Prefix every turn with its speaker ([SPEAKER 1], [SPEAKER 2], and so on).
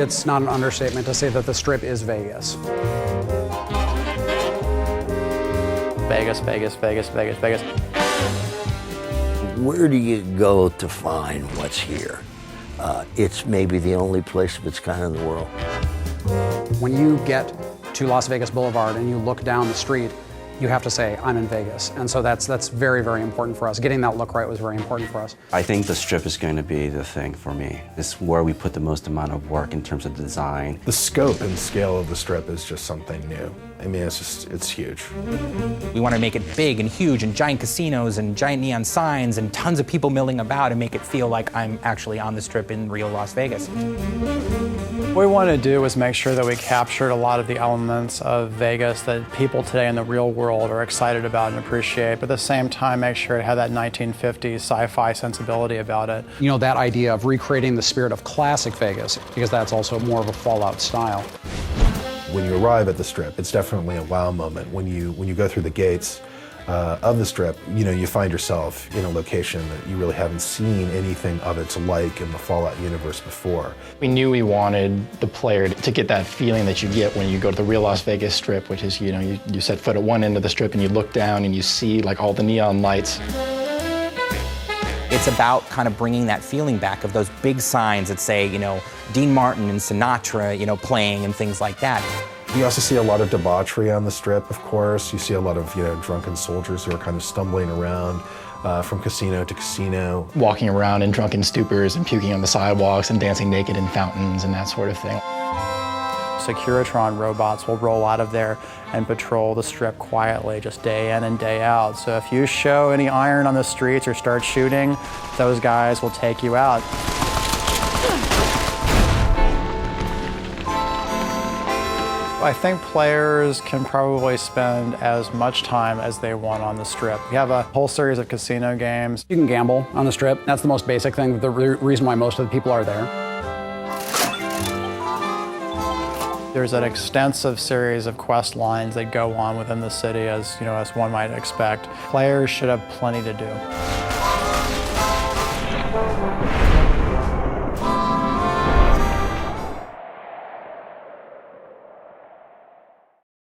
[SPEAKER 1] It's not an understatement to say that the Strip is Vegas.
[SPEAKER 2] Vegas, Vegas, Vegas, Vegas, Vegas.
[SPEAKER 3] Where do you go to find what's here? It's maybe the only place of its kind in the world.
[SPEAKER 1] When you get to Las Vegas Boulevard and you look down the street, you have to say, I'm in Vegas. And so that's very, very important for us. Getting that look right was very important for us.
[SPEAKER 4] I think the Strip is going to be the thing for me. It's where we put the most amount of work in terms of design.
[SPEAKER 5] The scope and scale of the Strip is just something new. I mean, it's huge.
[SPEAKER 6] We want to make it big and huge and giant casinos and giant neon signs and tons of people milling about and make it feel like I'm actually on the Strip in real Las Vegas.
[SPEAKER 2] What we wanted to do was make sure that we captured a lot of the elements of Vegas that people today in the real world are excited about and appreciate, but at the same time make sure it had that 1950s sci-fi sensibility about it.
[SPEAKER 1] You know, that idea of recreating the spirit of classic Vegas, because that's also more of a Fallout style.
[SPEAKER 5] When you arrive at the Strip, it's definitely a wow moment. When you go through the gates of the Strip, you know, you find yourself in a location that you really haven't seen anything of its like in the Fallout universe before.
[SPEAKER 7] We knew we wanted the player to get that feeling that you get when you go to the real Las Vegas Strip, which is, you know, you set foot at one end of the Strip and you look down and you see like all the neon lights.
[SPEAKER 6] It's about kind of bringing that feeling back of those big signs that say, you know, Dean Martin and Sinatra, you know, playing and things like that.
[SPEAKER 5] You also see a lot of debauchery on the Strip, of course. You see a lot of, you know, drunken soldiers who are kind of stumbling around from casino to casino.
[SPEAKER 7] Walking around in drunken stupors and puking on the sidewalks and dancing naked in fountains and that sort of thing.
[SPEAKER 2] Securitron robots will roll out of there and patrol the Strip quietly, just day in and day out. So if you show any iron on the streets or start shooting, those guys will take you out. I think players can probably spend as much time as they want on the Strip. We have a whole series of casino games.
[SPEAKER 1] You can gamble on the Strip. That's the most basic thing, the reason why most of the people are there.
[SPEAKER 2] There's an extensive series of quest lines that go on within the city, as you know, as one might expect. Players should have plenty to do.